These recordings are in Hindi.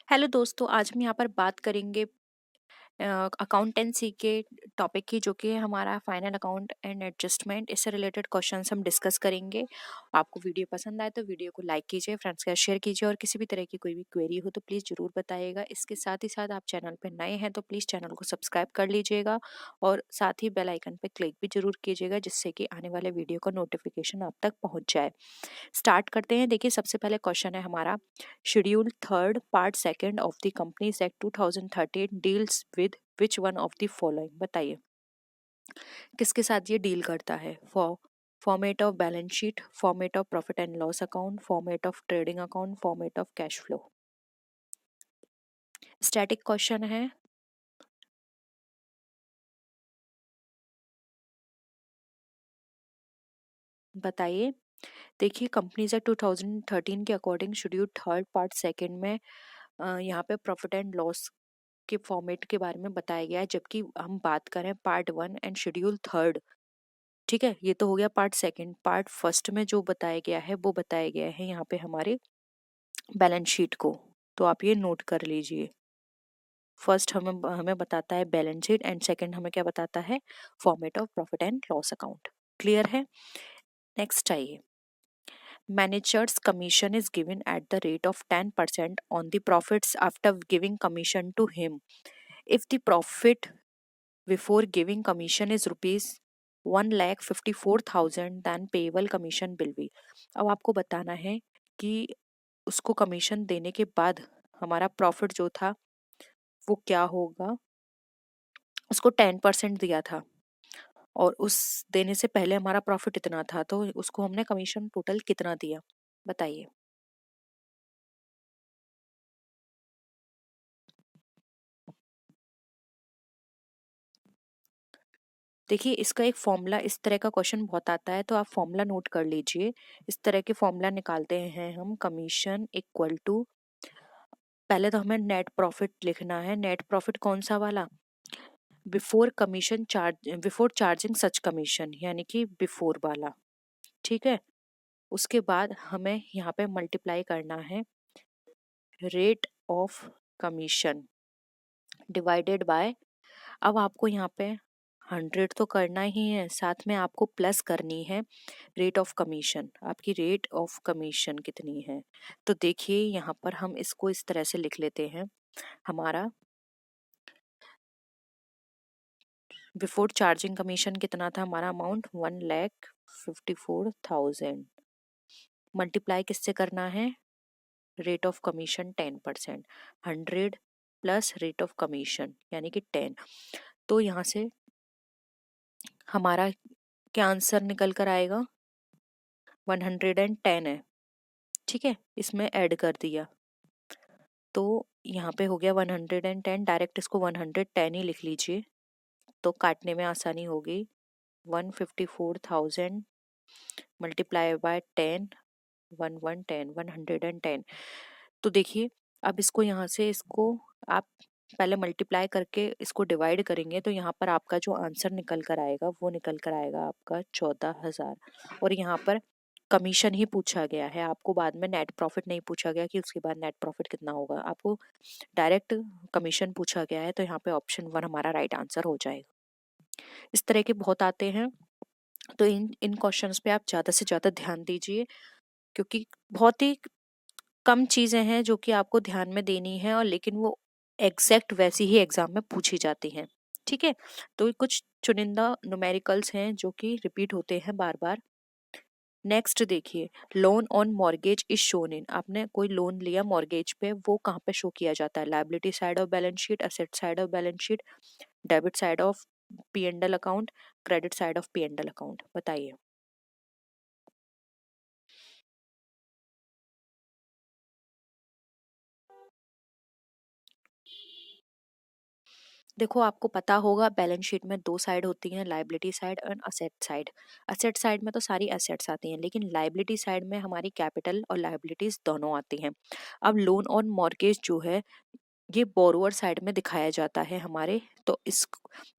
हेलो दोस्तों, आज हम यहाँ पर बात करेंगे अकाउंटेंसी के टॉपिक की, जो कि है हमारा फाइनल अकाउंट एंड एडजस्टमेंट। इससे रिलेटेड क्वेश्चंस हम डिस्कस करेंगे। आपको वीडियो पसंद आए तो वीडियो को लाइक कीजिए, फ्रेंड्स के साथ शेयर कीजिए, और किसी भी तरह की कोई भी क्वेरी हो तो प्लीज़ ज़रूर बताइएगा। इसके साथ ही साथ आप चैनल पर नए हैं तो प्लीज़ चैनल को सब्सक्राइब कर लीजिएगा और साथ ही बेल आइकन पर क्लिक भी जरूर कीजिएगा, जिससे कि आने वाले वीडियो का नोटिफिकेशन आप तक पहुँच जाए। स्टार्ट करते हैं। देखिए, सबसे पहले क्वेश्चन है हमारा, schedule third part second of the companies act 2013 deals with which one of the following. बताइए किसके साथ ये डील करता है। Format of balance sheet, format of profit and loss account, format of trading account, format of cash flow. Static question है। बताइए। देखिए, कंपनीज एक्ट 2013 के according schedule third part second में यहाँ पे प्रॉफिट एंड लॉस के फॉर्मेट के बारे में बताया गया है, जबकि हम बात करें part one and schedule third. ठीक है, ये तो हो गया पार्ट सेकंड। पार्ट फर्स्ट में जो बताया गया है वो बताया गया है यहाँ पे हमारे बैलेंस शीट को, तो आप ये नोट कर लीजिए। फर्स्ट हमें हमें बताता है बैलेंस शीट एंड सेकंड हमें क्या बताता है, format of profit and loss account. Clear है। नेक्स्ट आइए। Manager's commission is given at the rate of 10% on the profits after giving commission to him. If the profit before giving commission is rupees 1,54,000, then payable commission will be। अब आपको बताना है कि उसको कमीशन देने के बाद हमारा प्रॉफिट जो था वो क्या होगा। उसको 10% दिया था और उस देने से पहले हमारा प्रॉफिट इतना था, तो उसको हमने कमीशन टोटल कितना दिया। बताइए। देखिए, इसका एक फॉर्मूला, इस तरह का क्वेश्चन बहुत आता है तो आप फॉर्मूला नोट कर लीजिए। इस तरह के फॉर्मूला निकालते हैं हम। कमीशन इक्वल टू, पहले तो हमें नेट प्रॉफिट लिखना है। नेट प्रॉफिट कौन सा वाला, before commission charge, before charging सच कमीशन, यानी कि बिफोर वाला। ठीक है। उसके बाद हमें यहाँ पे मल्टीप्लाई करना है rate of commission divided by, अब आपको यहाँ पे 100 तो करना ही है, साथ में आपको प्लस करनी है रेट ऑफ कमीशन। आपकी रेट ऑफ कमीशन कितनी है, तो देखिए यहाँ पर हम इसको इस तरह से लिख लेते हैं। हमारा बिफोर चार्जिंग कमीशन कितना था, हमारा अमाउंट 1,54,000, मल्टीप्लाई किससे करना है, rate of commission 10%, 100 plus rate of commission यानी कि 10। तो यहाँ से हमारा क्या आंसर निकल कर आएगा, 110 है। ठीक है, इसमें ऐड कर दिया तो यहाँ पे हो गया 110। डायरेक्ट इसको 110 ही लिख लीजिए तो काटने में आसानी होगी। 154,000 मल्टीप्लाई बाय 10, 110। तो देखिए, अब इसको यहाँ से, इसको आप पहले मल्टीप्लाई करके इसको डिवाइड करेंगे तो यहाँ पर आपका जो आंसर निकल कर आएगा वो निकल कर आएगा आपका 14,000। और यहाँ पर कमीशन ही पूछा गया है, आपको बाद में नेट प्रॉफिट नहीं पूछा गया कि उसके बाद नेट प्रॉफिट कितना होगा, आपको डायरेक्ट कमीशन पूछा गया है। तो यहाँ पे ऑप्शन 1 हमारा राइट आंसर हो जाएगा। इस तरह के बहुत आते हैं, तो इन इन क्वेश्चंस पे आप ज़्यादा से ज़्यादा ध्यान दीजिए, क्योंकि बहुत ही कम चीज़ें हैं जो कि आपको ध्यान में देनी है, और लेकिन वो एग्जैक्ट वैसी ही एग्जाम में पूछी जाती हैं। ठीक है, तो कुछ चुनिंदा न्यूमेरिकल्स हैं जो कि रिपीट होते हैं बार बार। नेक्स्ट देखिए, loan on mortgage is shown इन, आपने कोई लोन लिया मॉर्गेज पे, वो कहाँ पे शो किया जाता है, liability side of balance sheet, asset side of balance sheet, debit side of P and L account, credit side of P and L account. बताइए। देखो, आपको पता होगा बैलेंस शीट में दो साइड होती हैं, लायबिलिटी साइड और असेट साइड। असेट साइड में तो सारी एसेट्स आती हैं, लेकिन लायबिलिटी साइड में हमारी कैपिटल और लायबिलिटीज दोनों आती हैं। अब लोन ऑन मॉर्गेज जो है ये बोरोअर साइड में दिखाया जाता है हमारे, तो इस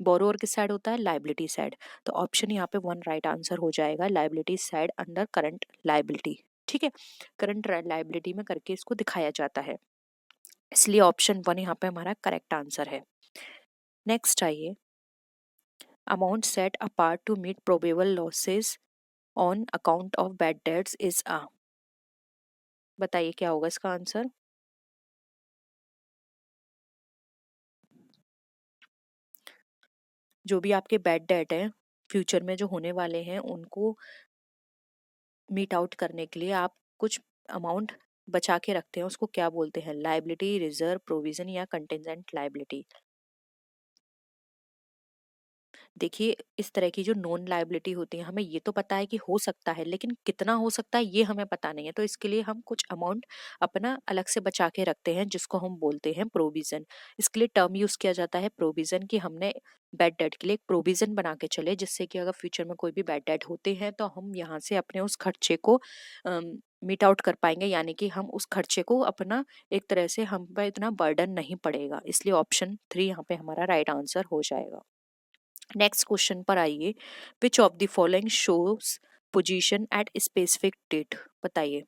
बोरोअर किस साइड होता है, लायबिलिटी साइड। तो ऑप्शन यहाँ पे 1 राइट आंसर हो जाएगा, liability side under current liability. ठीक है, करंट लायबिलिटी में करके इसको दिखाया जाता है। इसलिए ऑप्शन 1 यहाँ पे हमारा करेक्ट आंसर है। नेक्स्ट आइए, amount set apart to meet probable losses on account of bad debts is a, बताइए क्या होगा इसका आंसर। जो भी आपके बैड डेट है फ्यूचर में जो होने वाले हैं उनको मीट आउट करने के लिए आप कुछ अमाउंट बचा के रखते हैं, उसको क्या बोलते हैं, लाइबिलिटी, रिजर्व, प्रोविजन या कंटिजेंट लाइबिलिटी। देखिए, इस तरह की जो नॉन लायबिलिटी होती है हमें ये तो पता है कि हो सकता है, लेकिन कितना हो सकता है ये हमें पता नहीं है, तो इसके लिए हम कुछ अमाउंट अपना अलग से बचा के रखते हैं जिसको हम बोलते हैं प्रोविजन। इसके लिए टर्म यूज किया जाता है प्रोविजन, कि हमने बैड डेट के लिए एक प्रोविजन बना के चले, जिससे कि अगर फ्यूचर में कोई भी बैड डेट होते हैं तो हम यहाँ से अपने उस खर्चे को मीट आउट कर पाएंगे, यानी कि हम उस खर्चे को अपना एक तरह से हम पर इतना बर्डन नहीं पड़ेगा। इसलिए ऑप्शन 3 यहाँ पे हमारा राइट आंसर हो जाएगा। नेक्स्ट क्वेश्चन पर आइए, which of the following shows position at specific date, बताइए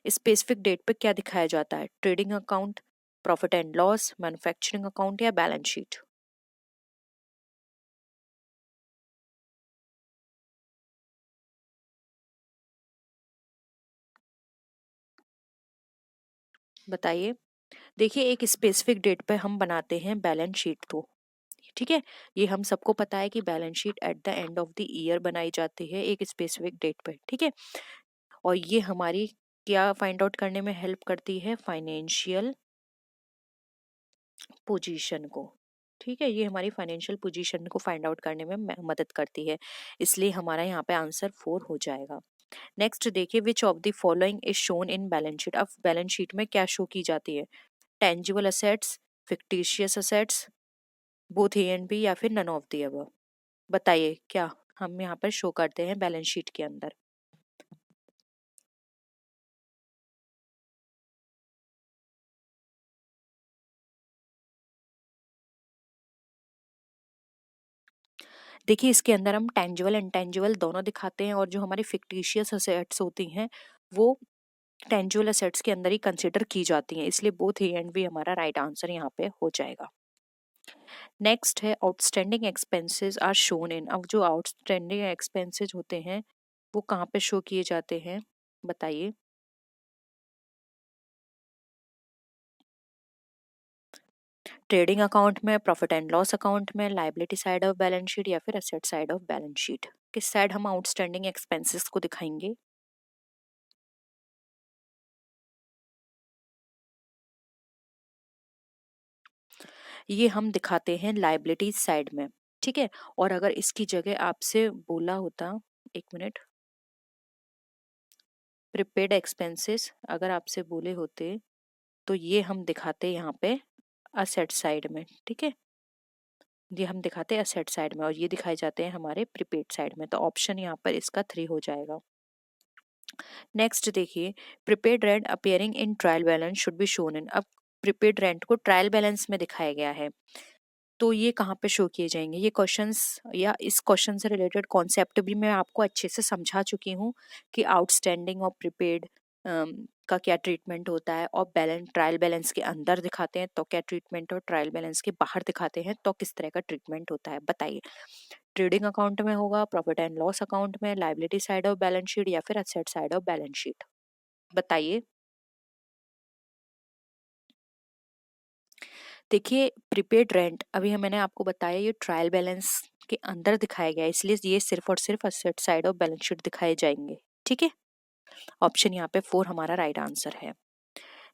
स्पेसिफिक डेट पे क्या दिखाया जाता है, trading account, profit and loss, manufacturing account या बैलेंस शीट। बताइए। देखिए, एक स्पेसिफिक डेट पे हम बनाते हैं बैलेंस शीट, तो ठीक है, ये हम सबको पता है कि balance sheet at the end of the year बनाई जाती है एक स्पेसिफिक डेट पे, ठीक है। और ये हमारी क्या फाइंड आउट करने में हेल्प करती है, फाइनेंशियल पोजीशन को, ठीक है, ये हमारी फाइनेंशियल पोजीशन को फाइंड आउट करने में मदद करती है। इसलिए हमारा यहाँ पे आंसर 4 हो जाएगा। नेक्स्ट देखिए, which of the following is shown in balance sheet. अब बैलेंस शीट में क्या शो की जाती है, tangible assets, fictitious assets, both A and B या फिर नन ऑफ द अबव। बताइए क्या हम यहाँ पर शो करते हैं बैलेंस शीट के अंदर। देखिए, इसके अंदर हम टेंजिबल इंटेंजिबल दोनों दिखाते हैं, और जो हमारी फिक्टिशियस असेट्स होती हैं वो टेंजुअल असेट्स के अंदर ही कंसिडर की जाती हैं, इसलिए बोथ ए एंड बी हमारा राइट आंसर यहाँ पे हो जाएगा। नेक्स्ट है, outstanding expenses are shown in. अब जो आउटस्टैंडिंग एक्सपेंसेस होते हैं वो कहाँ पे शो किए जाते हैं, बताइए। ट्रेडिंग अकाउंट में, प्रॉफिट एंड लॉस अकाउंट में, liability side of balance sheet या फिर asset side of balance sheet. किस साइड हम आउटस्टैंडिंग एक्सपेंसेस को दिखाएंगे। ये हम दिखाते हैं लाइबिलिटी साइड में, ठीक है। और अगर इसकी जगह आपसे बोला होता, एक मिनट, प्रीपेड एक्सपेंसेस अगर आपसे बोले होते तो ये हम दिखाते यहाँ पे असेट साइड में, ठीक है, ये हम दिखाते हैं असेट साइड में और ये दिखाए जाते हैं हमारे प्रीपेड साइड में, तो ऑप्शन यहाँ पर इसका 3 हो जाएगा। नेक्स्ट देखिए, prepaid rent appearing in trial balance should be shown in. अब प्रीपेड रेंट को ट्रायल बैलेंस में दिखाया गया है, तो ये कहाँ पे शो किए जाएंगे। ये क्वेश्चंस या इस क्वेश्चन से रिलेटेड कॉन्सेप्ट भी मैं आपको अच्छे से समझा चुकी हूँ कि आउटस्टैंडिंग और प्रीपेड का क्या ट्रीटमेंट होता है, और बैलेंस ट्रायल बैलेंस के अंदर दिखाते हैं तो क्या ट्रीटमेंट, और ट्रायल बैलेंस के बाहर दिखाते हैं तो किस तरह का ट्रीटमेंट होता है। बताइए, ट्रेडिंग अकाउंट में होगा, प्रॉफिट एंड लॉस अकाउंट में, liability side of balance sheet या फिर asset side of balance sheet. बताइए। देखिए, प्रीपेड रेंट अभी मैंने आपको बताया ये ट्रायल बैलेंस के अंदर दिखाया गया है, इसलिए ये सिर्फ और सिर्फ asset side of balance sheet दिखाए जाएंगे, ठीक है। ऑप्शन यहाँ पे 4 हमारा राइट आंसर है।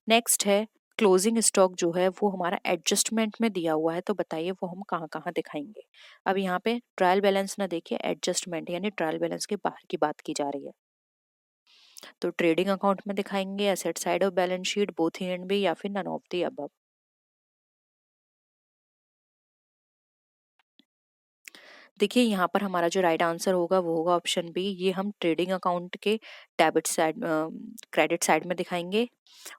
नेक्स्ट है, क्लोजिंग स्टॉक जो है वो हमारा एडजस्टमेंट में दिया हुआ है, तो बताइए वो हम कहाँ कहाँ दिखाएंगे। अब यहाँ पे ट्रायल बैलेंस ना देखिए, एडजस्टमेंट यानी ट्रायल बैलेंस के बाहर की बात की जा रही है, तो ट्रेडिंग अकाउंट में दिखाएंगे, asset side of balance sheet, both A and B या फिर नन ऑफ द अबव। देखिए, यहाँ पर हमारा जो राइट आंसर होगा वो होगा ऑप्शन बी, ये हम ट्रेडिंग अकाउंट के डेबिट साइड, क्रेडिट साइड में दिखाएंगे,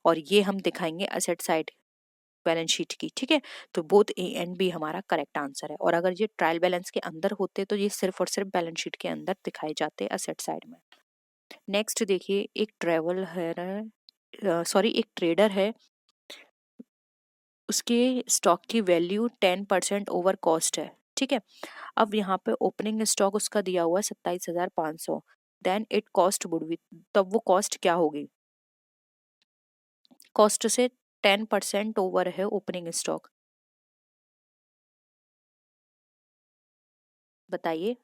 और ये हम दिखाएंगे असेट साइड बैलेंस शीट की, ठीक है। तो बोथ ए एंड बी हमारा करेक्ट आंसर है, और अगर ये ट्रायल बैलेंस के अंदर होते तो ये सिर्फ और सिर्फ बैलेंस शीट के अंदर दिखाए जाते असेट साइड में। नेक्स्ट देखिए, एक ट्रेवल है सॉरी एक ट्रेडर है, उसके स्टॉक की वैल्यू 10% ओवर कॉस्ट है, ठीक है। अब यहाँ पे ओपनिंग स्टॉक उसका दिया हुआ है 27,500, then it cost would be, तब वो कॉस्ट क्या होगी? कॉस्ट से 10% ओवर है ओपनिंग स्टॉक, बताइए।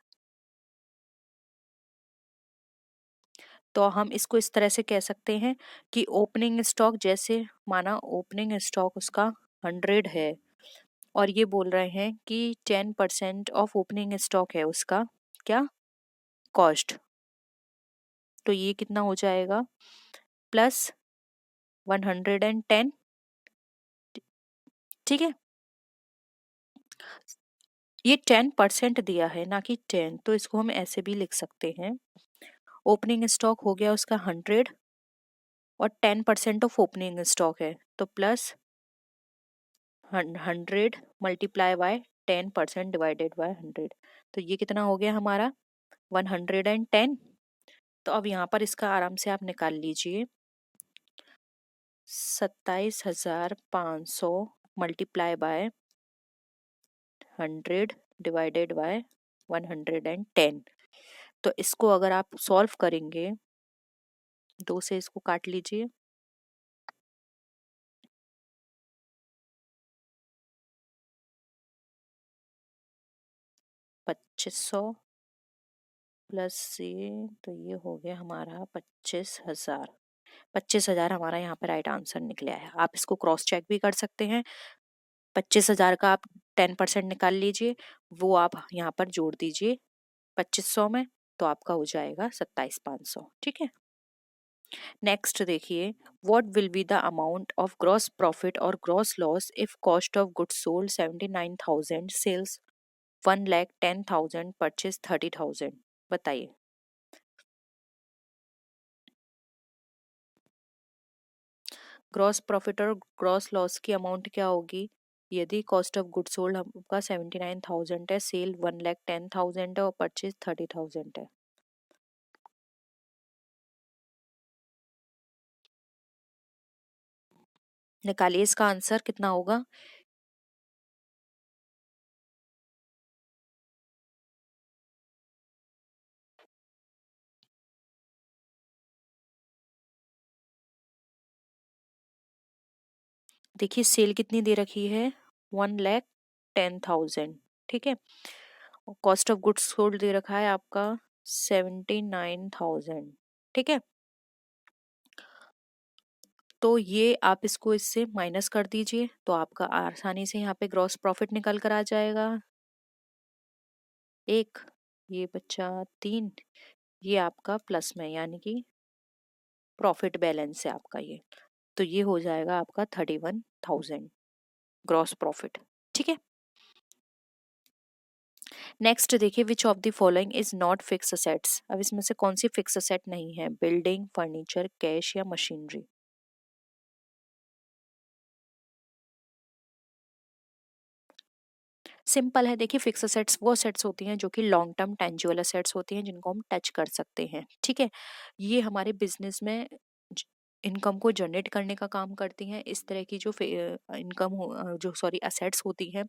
तो हम इसको इस तरह से कह सकते हैं कि ओपनिंग स्टॉक, जैसे माना ओपनिंग स्टॉक उसका 100 है, और ये बोल रहे हैं कि 10% ऑफ ओपनिंग स्टॉक है उसका क्या, कॉस्ट। तो ये कितना हो जाएगा, प्लस 110, ठीक है। ये 10% दिया है ना कि 10, तो इसको हम ऐसे भी लिख सकते हैं, ओपनिंग स्टॉक हो गया उसका 100 और 10% ऑफ ओपनिंग स्टॉक है, तो plus 100 multiply by 10% divided by 100, तो ये कितना हो गया हमारा 110। तो अब यहाँ पर इसका आराम से आप निकाल लीजिए, 27,500 मल्टीप्लाई बाय 100 डिवाइडेड बाय 110। तो इसको अगर आप सॉल्व करेंगे, 2 से इसको काट लीजिए, 2500 प्लस ये, तो ये हो गया हमारा 25,000। 25,000 हमारा यहाँ पे राइट आंसर निकला है। आप इसको क्रॉस चेक भी कर सकते हैं, 25,000 का आप 10% निकाल लीजिए, वो आप यहाँ पर जोड़ दीजिए 2500 में, तो आपका हो जाएगा 27,500, ठीक है। नेक्स्ट देखिए, what will be the amount of gross profit और gross loss if cost of goods sold 79,000, sales 1,10,000, purchase 30,000, बताइए। ग्रॉस प्रॉफिट और ग्रॉस लॉस की अमाउंट क्या होगी? यदि कॉस्ट ऑफ गुड सोल्ड आपका 79,000 है, सेल 1,10,000 है और परचेज 30,000 है। निकालिए इसका आंसर कितना होगा। देखिए सेल कितनी दे रखी है, 1,10,000, ठीक है। कॉस्ट ऑफ गुड्स सोल्ड दे रखा है आपका 79,000, ठीक है। तो ये आप इसको इससे माइनस कर दीजिए, तो आपका आसानी से यहाँ पे ग्रॉस प्रॉफिट निकल कर आ जाएगा, एक, ये बच्चा 3, ये आपका प्लस में, यानी कि प्रॉफिट बैलेंस है आपका ये, तो ये हो जाएगा आपका 31,000 ग्रॉस प्रॉफिट, ठीक है। नेक्स्ट देखिए, which of the following is not fix assets. अब इसमें से कौन सी फिक्स असेट नहीं है, बिल्डिंग, फर्नीचर, कैश या मशीनरी। सिंपल है, देखिए फिक्स असेट्स वो असेट्स होती हैं जो कि लॉन्ग टर्म टेंजिबल असेट्स होती हैं, जिनको हम टच कर सकते हैं, ठीक है। ये हमारे बिजनेस में इनकम को जनरेट करने का काम करती हैं। इस तरह की जो इनकम जो सॉरी असेट्स होती हैं,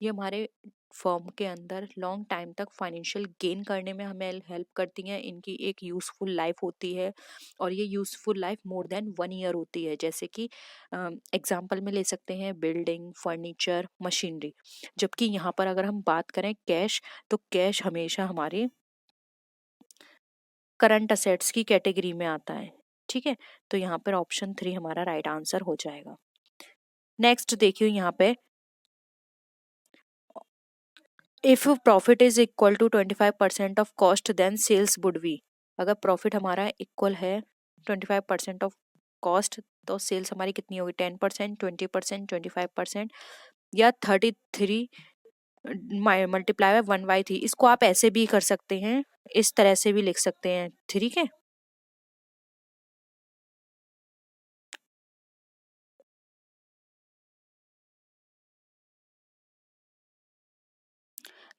ये हमारे फर्म के अंदर लॉन्ग टाइम तक फाइनेंशियल गेन करने में हमें हेल्प करती हैं। इनकी एक यूज़फुल लाइफ होती है, और ये useful life more than 1 year होती है। जैसे कि एग्जांपल में ले सकते हैं बिल्डिंग, फर्नीचर, मशीनरी। जबकि यहाँ पर अगर हम बात करें कैश, तो कैश हमेशा हमारे करंट असेट्स की कैटेगरी में आता है, ठीक है। तो यहाँ पर ऑप्शन 3 हमारा राइट आंसर हो जाएगा। नेक्स्ट देखिए यहाँ पे, if profit is equal to 25% of cost then sales would be. अगर प्रॉफिट हमारा इक्वल है 25% ऑफ कॉस्ट, तो सेल्स हमारी कितनी होगी, 10%, 20%, 25% या 33 मल्टीप्लाई बाय 1/3। इसको आप ऐसे भी कर सकते हैं, इस तरह से भी लिख सकते हैं, ठीक है।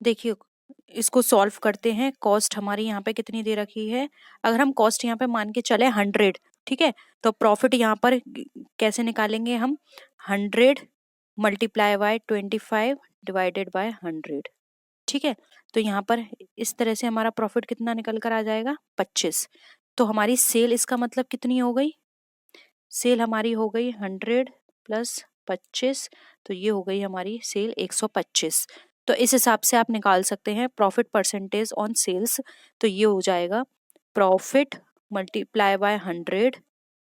देखिए इसको सॉल्व करते हैं, कॉस्ट हमारी यहाँ पे कितनी दे रखी है, अगर हम कॉस्ट यहाँ पे मान के चले 100, ठीक है, तो प्रॉफिट यहाँ पर कैसे निकालेंगे हम, 100 मल्टीप्लाई बाय 25 डिवाइडेड बाय 100। ठीक है, तो यहाँ पर इस तरह से हमारा प्रॉफिट कितना निकल कर आ जाएगा, 25। तो हमारी सेल इसका मतलब कितनी हो गई, सेल हमारी हो गई 100 प्लस 25, तो ये हो गई हमारी सेल 125। तो इस हिसाब से आप निकाल सकते हैं प्रॉफिट परसेंटेज ऑन सेल्स। तो ये हो जाएगा profit multiply by 100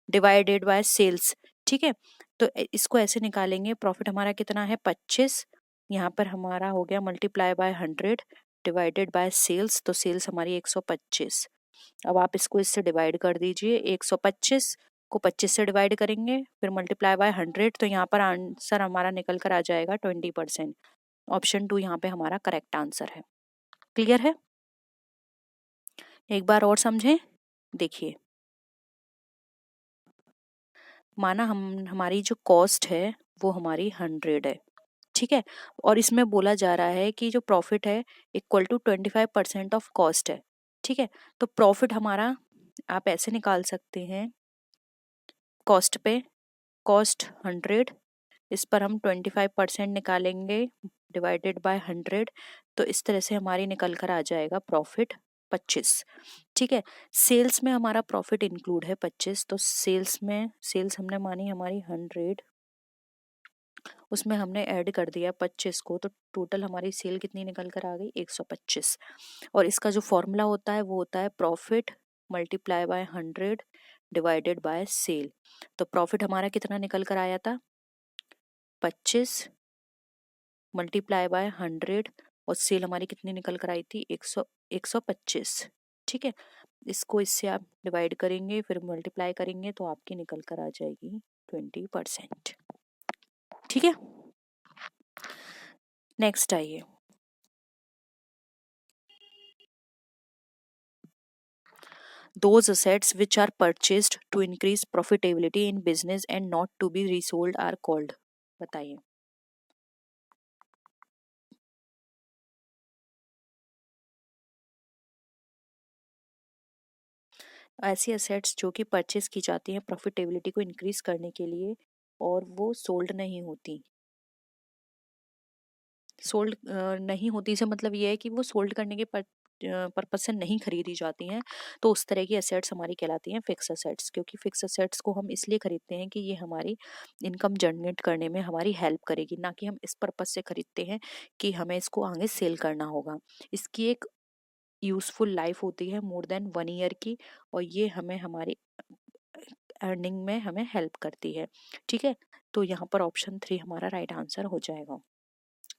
divided by sales. ठीक है, तो इसको ऐसे निकालेंगे, प्रॉफिट हमारा कितना है 25, यहाँ पर हमारा हो गया multiply by 100 divided by sales, तो सेल्स हमारी 125। अब आप इसको इससे डिवाइड कर दीजिए, 125 को 25 से डिवाइड करेंगे फिर मल्टीप्लाई बाय 100, तो यहाँ पर आंसर हमारा निकल कर आ जाएगा 20%। ऑप्शन 2 यहाँ पे हमारा करेक्ट आंसर है। क्लियर है, एक बार और समझें, देखिए माना हमारी जो कॉस्ट है वो हमारी 100 है, ठीक है, और इसमें बोला जा रहा है कि जो प्रॉफिट है इक्वल टू 25% ऑफ कॉस्ट है। ठीक है, तो प्रॉफिट हमारा आप ऐसे निकाल सकते हैं, कॉस्ट पे कॉस्ट 100, इस पर हम 25% निकालेंगे डिवाइडेड बाय 100, तो इस तरह से हमारी निकल कर आ जाएगा प्रॉफिट 25। ठीक है, सेल्स में हमारा प्रॉफिट इंक्लूड है 25, तो सेल्स में सेल्स हमने मानी हमारी 100, उसमें हमने ऐड कर दिया 25 को, तो टोटल हमारी सेल कितनी निकल कर आ गई 125। और इसका जो फॉर्मूला होता है वो होता है profit multiply by 100 divided by sale. तो प्रॉफिट हमारा कितना निकल कर आया था 25 मल्टीप्लाई बाय 100, और सेल हमारी कितनी निकल कर आई थी 125। ठीक है, इसको इससे आप डिवाइड करेंगे फिर मल्टीप्लाई करेंगे तो आपकी निकल कर आ जाएगी 20%। ठीक है, नेक्स्ट आइए, those assets which are purchased to increase profitability in business and not to be resold are called, बताइए। ऐसी असेट्स जो कि परचेज की जाती हैं प्रॉफिटेबिलिटी को इंक्रीज करने के लिए और वो सोल्ड नहीं होती, सोल्ड नहीं होती से मतलब ये है कि वो सोल्ड करने के पर्पज से नहीं खरीदी जाती हैं, तो उस तरह की एसेट्स हमारी कहलाती हैं फिक्स एसेट्स। क्योंकि फिक्स एसेट्स को हम इसलिए खरीदते हैं कि ये हमारी इनकम जनरेट करने में हमारी हेल्प करेगी, ना कि हम इस पर्पज से खरीदते हैं कि हमें इसको आगे सेल करना होगा। इसकी एक यूजफुल लाइफ होती है मोर देन 1 ईयर की, और ये हमें हमारी अर्निंग में हमें हेल्प करती है। ठीक है, तो यहाँ पर ऑप्शन 3 हमारा राइट आंसर हो जाएगा।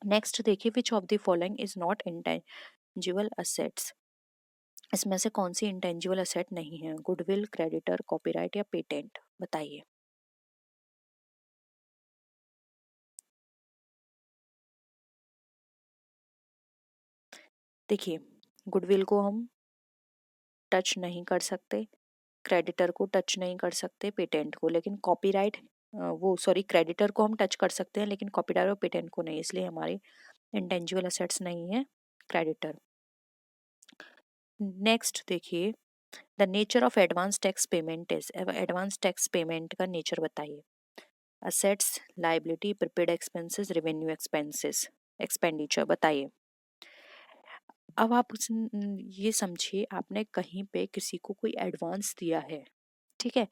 नेक्स्ट देखिए, which of the following is not intangible assets, इसमें से कौन सी इंटेंजिबल असेट नहीं है, गुडविल, क्रेडिटर, कॉपीराइट या पेटेंट, बताइए। देखिए, गुडविल को हम टच नहीं कर सकते, क्रेडिटर को टच नहीं कर सकते, पेटेंट को, लेकिन कॉपीराइट वो सॉरी क्रेडिटर को हम टच कर सकते हैं लेकिन कॉपीराइट और पेटेंट को नहीं, इसलिए हमारी इंटेंजिबल असेट्स नहीं है क्रेडिटर। नेक्स्ट देखिए, the nature of advance tax payment is, advance tax payment का नेचर बताइए। Assets, liability, prepaid expenses, revenue expenses, expenditure, बताइए। अब आप ये समझिए, आपने कहीं पे किसी को कोई एडवांस दिया है, ठीक है,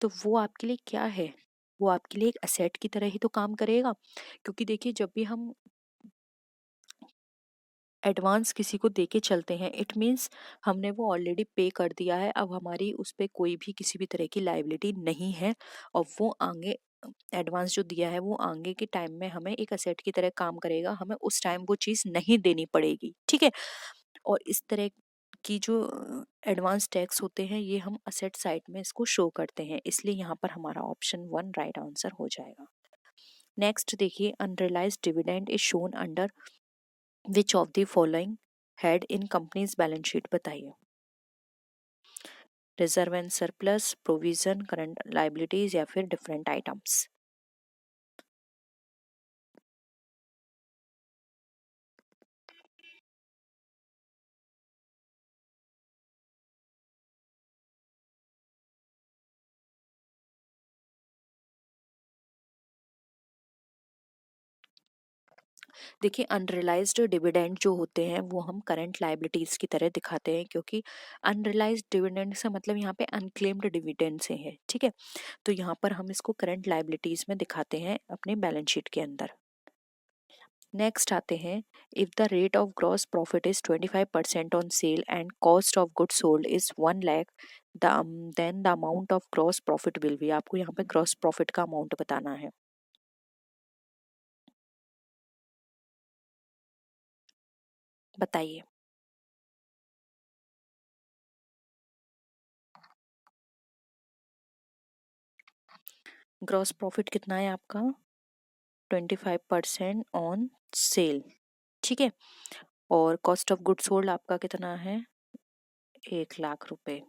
तो वो आपके लिए क्या है, वो आपके लिए एक असेट की तरह ही तो काम करेगा। क्योंकि देखिए, जब भी हम एडवांस किसी को देके चलते हैं, इट मीन्स हमने वो ऑलरेडी पे कर दिया है, अब हमारी उस पर कोई भी किसी भी तरह की लाइबिलिटी नहीं है, और वो आगे एडवांस जो दिया है वो आगे के टाइम में हमें एक असेट की तरह काम करेगा, हमें उस टाइम वो चीज़ नहीं देनी पड़ेगी। ठीक है, और इस तरह की जो एडवांस टैक्स होते हैं ये हम असेट साइड में इसको शो करते हैं, इसलिए यहाँ पर हमारा ऑप्शन 1 राइट आंसर हो जाएगा। नेक्स्ट देखिए, unrealised dividend is shown under which of the following head in companies balance sheet, बताइए। Reserve and surplus, provision, current liabilities या फिर डिफरेंट आइटम्स। देखिए अनरियलाइज्ड डिविडेंड जो होते हैं वो हम करंट लाइबिलिटीज की तरह दिखाते हैं, क्योंकि अनरियलाइज्ड डिविडेंड से मतलब यहाँ पे अनक्लेम्ड डिविडेंड से है, ठीक है। तो यहाँ पर हम इसको करंट लाइबिलिटीज में दिखाते हैं अपने बैलेंस शीट के अंदर। नेक्स्ट आते हैं, if the rate of gross profit is 25% on sale and cost of goods sold is 1 lakh, then the amount of gross profit will be. आपको यहाँ पे ग्रॉस प्रॉफिट का अमाउंट बताना है। बताइए। ग्रॉस प्रॉफिट कितना है आपका? 25% ऑन सेल, ठीक है। और कॉस्ट ऑफ गुड्स सोल्ड आपका कितना है? 1 लाख रुपए।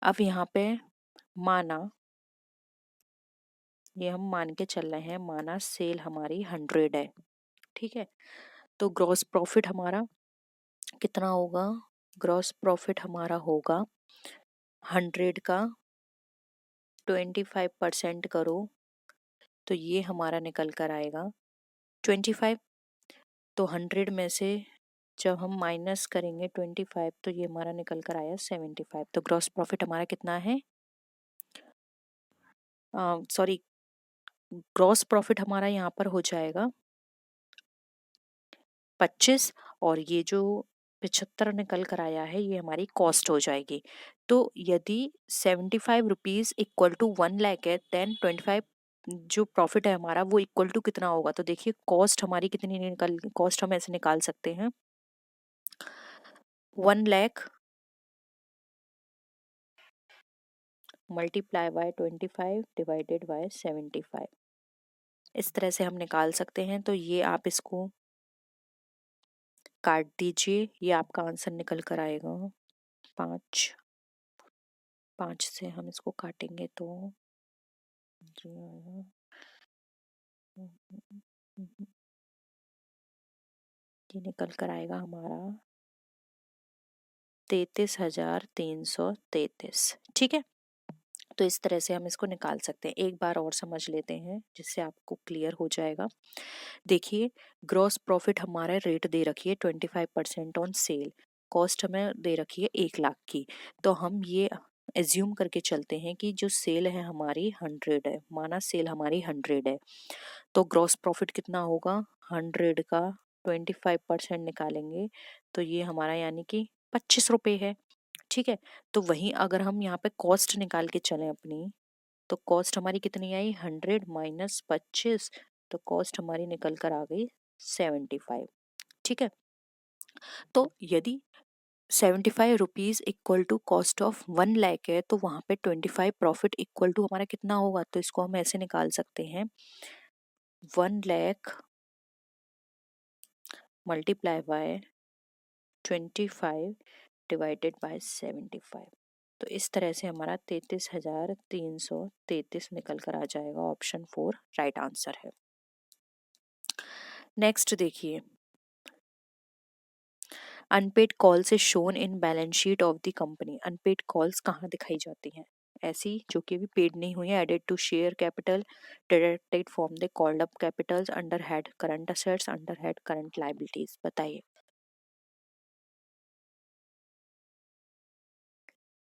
अब यहाँ पे माना, ये हम मान के चल रहे हैं, माना सेल हमारी 100 है, ठीक है। तो ग्रॉस प्रॉफिट हमारा कितना होगा? ग्रॉस प्रॉफिट हमारा होगा 100 का 25% करो तो ये हमारा निकल कर आएगा 25। तो 100 में से जब हम माइनस करेंगे 25 तो ये हमारा निकल कर आया 75। तो ग्रॉस प्रॉफिट हमारा कितना है? सॉरी, ग्रॉस प्रॉफिट हमारा यहाँ पर हो जाएगा 25, और ये जो 75 निकल कर आया है ये हमारी कॉस्ट हो जाएगी। तो यदि 75 रुपीज इक्वल टू 1 लाख है, देन 25 जो प्रॉफिट है हमारा वो इक्वल टू कितना होगा? तो देखिए कॉस्ट हमारी कितनी निकल, कॉस्ट हम ऐसे निकाल सकते हैं, 1 lakh multiply by 25 divided by 75, इस तरह से हम निकाल सकते हैं। तो ये आप इसको काट दीजिए, ये आपका आंसर निकल कर आएगा 5। 5 से हम इसको काटेंगे तो ये आएगा, ये निकल कर आएगा हमारा 33,333, ठीक है। तो इस तरह से हम इसको निकाल सकते हैं। एक बार और समझ लेते हैं जिससे आपको क्लियर हो जाएगा। देखिए ग्रॉस प्रॉफिट हमारा रेट दे रखी है 25% ऑन सेल, कॉस्ट हमें दे रखी है 1 लाख की। तो हम ये एज्यूम करके चलते हैं कि जो सेल है हमारी 100 है, माना सेल हमारी 100 है, तो ग्रॉस प्रॉफिट कितना होगा? 100 का 25% निकालेंगे तो ये हमारा यानी कि 25 रुपये है, ठीक है। तो वहीं अगर हम यहाँ पे कॉस्ट निकाल के चलें अपनी, तो कॉस्ट हमारी कितनी आई? 100 - 25, तो कॉस्ट हमारी निकल कर आ गई 75, ठीक है। तो यदि 75 rupees equal to cost of 1 lakh है, तो वहां पे 25 प्रॉफिट इक्वल टू हमारा कितना होगा? तो इसको हम ऐसे निकाल सकते हैं, 1 lakh multiply by 25 divided by 75। तो इस तरह से हमारा 33,333 निकल कर आ जाएगा। ऑप्शन 4 राइट आंसर है। नेक्स्ट देखिए, unpaid calls is shown in balance sheet of the company. Unpaid calls कहाँ दिखाई जाती हैं? ऐसी जो कि अभी पेड नहीं हुई है, added to share capital, deducted from the called up capitals, under head current assets, under head current liabilities. बताइए।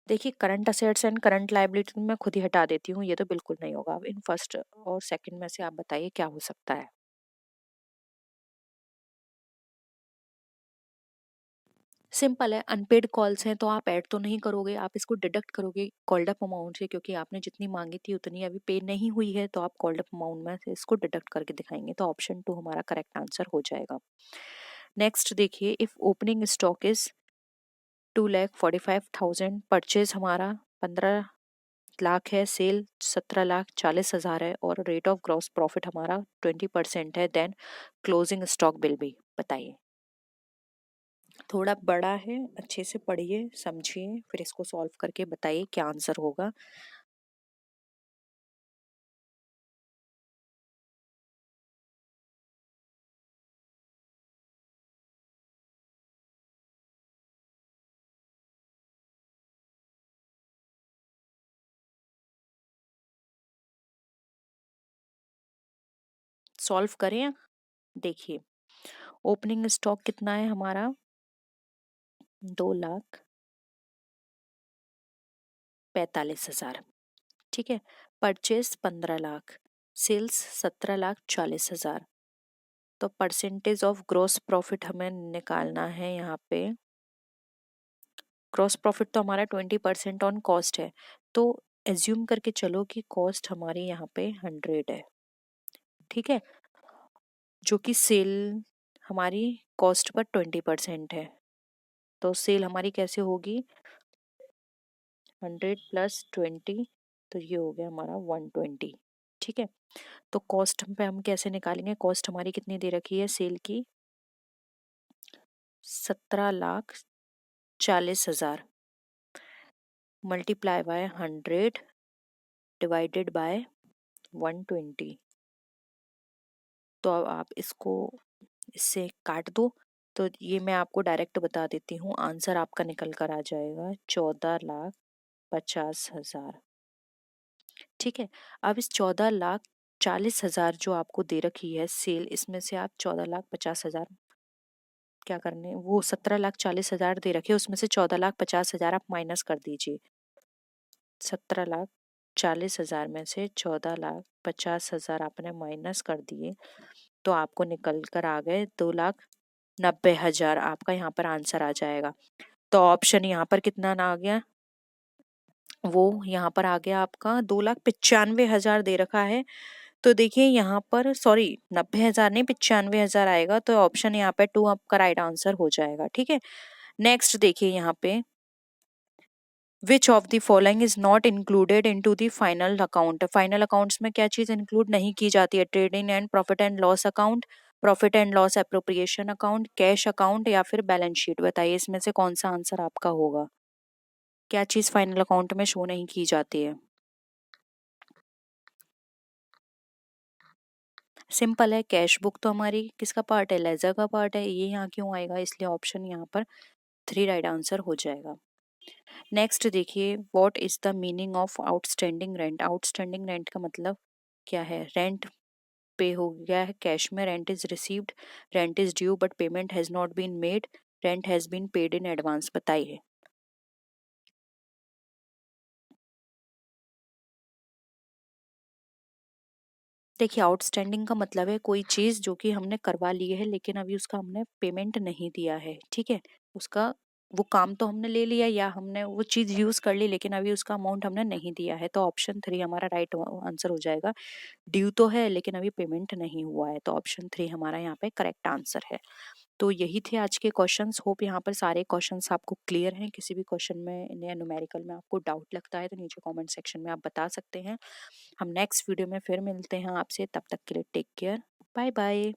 देखिए current assets and current liability मैं खुद ही हटा देती हूँ, ये तो बिल्कुल नहीं होगा। अब इन फर्स्ट और सेकंड में से आप बताइए क्या हो सकता है। सिंपल है, अनपेड कॉल्स हैं तो आप ऐड तो नहीं करोगे, आप इसको डिडक्ट करोगे कॉल्ड अप अमाउंट से, क्योंकि आपने जितनी मांगी थी उतनी अभी पे नहीं हुई है, तो आप कॉल्ड अप अमाउंट में से इसको डिडक्ट करके दिखाएंगे। तो ऑप्शन 2 हमारा करेक्ट आंसर हो जाएगा। नेक्स्ट देखिए, if opening stock is 2,45,000, purchase हमारा 15 लाख है, सेल 17,40,000 है, और रेट ऑफ ग्रॉस प्रॉफिट हमारा 20% है, देन क्लोजिंग स्टॉक बिल भी। बताइए। थोड़ा बड़ा है, अच्छे से पढ़िए समझिए फिर इसको सॉल्व करके बताइए क्या आंसर होगा। सॉल्व करें? देखिए ओपनिंग स्टॉक कितना है हमारा, 2,45,000, ठीक है। Purchase 15 lakh, sales 17,40,000। तो परसेंटेज ऑफ ग्रॉस प्रॉफिट हमें निकालना है यहाँ पे। ग्रॉस प्रॉफिट तो हमारा 20% ऑन कॉस्ट है, तो एज्यूम करके चलो कि कॉस्ट हमारी यहाँ पे 100 है, ठीक है, जो कि सेल हमारी कॉस्ट पर 20% है। तो सेल हमारी कैसे होगी, 100 + 20, तो ये हो गया हमारा 120, ठीक है। तो कॉस्ट पे हम कैसे निकालेंगे, कॉस्ट हमारी कितनी दे रखी है सेल की, 17,40,000 मल्टीप्लाई बाय 100 डिवाइडेड बाय 120। तो अब आप इसको इससे काट दो, तो ये मैं आपको डायरेक्ट बता देती हूँ, आंसर आपका निकल कर आ जाएगा 14,50,000, ठीक है। अब इस 14,40,000 जो आपको दे रखी है सेल, इसमें से आप 14,50,000 क्या करने, वो 17,40,000 दे रखे, उसमें से 14,50,000 आप माइनस कर दीजिए। 17,40,000 में से 14,50,000 आपने माइनस कर दिए, तो आपको निकल कर आ गए 2,90,000, आपका यहाँ पर आंसर आ जाएगा। तो ऑप्शन यहाँ पर कितना ना आ गया, वो यहाँ पर आ गया आपका 2,95,000 दे रखा है। तो देखिए यहाँ पर सॉरी 90,000 नहीं 95,000 आएगा, तो ऑप्शन यहाँ पे 2 आपका राइट आंसर हो जाएगा, ठीक है। नेक्स्ट देखिए यहाँ पे, विच of the following is not included into the final account. Final accounts में क्या चीज इंक्लूड नहीं की जाती है, trading and profit and loss account, profit and loss appropriation account, cash account या फिर बैलेंस शीट। बताइए इसमें से कौन सा आंसर आपका होगा, क्या चीज फाइनल अकाउंट में शो नहीं की जाती है। सिंपल है, कैश बुक तो हमारी किसका पार्ट है, लेजर का पार्ट है, ये यहाँ क्यों आएगा, इसलिए ऑप्शन यहाँ पर 3 राइट आंसर हो जाएगा। नेक्स्ट देखिए, what is the meaning of outstanding rent. Outstanding rent का मतलब क्या है, रेंट पे हो गया है कैश में, rent is received, rent is due but payment has not been made, rent has been paid in advance. बताइए। देखिए आउटस्टैंडिंग का मतलब है कोई चीज जो कि हमने करवा ली है लेकिन अभी उसका हमने पेमेंट नहीं दिया है, ठीक है। उसका वो काम तो हमने ले लिया या हमने वो चीज यूज कर ली लेकिन अभी उसका अमाउंट हमने नहीं दिया है, तो ऑप्शन 3 हमारा राइट आंसर हो जाएगा। ड्यू तो है लेकिन अभी पेमेंट नहीं हुआ है, तो ऑप्शन 3 हमारा यहाँ पे करेक्ट आंसर है। तो यही थे आज के क्वेश्चंस। होप यहाँ पर सारे क्वेश्चंस आपको क्लियर हैं। किसी भी क्वेश्चन में या न्यूमेरिकल में आपको डाउट लगता है तो नीचे कमेंट सेक्शन में आप बता सकते हैं। हम नेक्स्ट वीडियो में फिर मिलते हैं आपसे, तब तक के लिए टेक केयर, बाय बाय।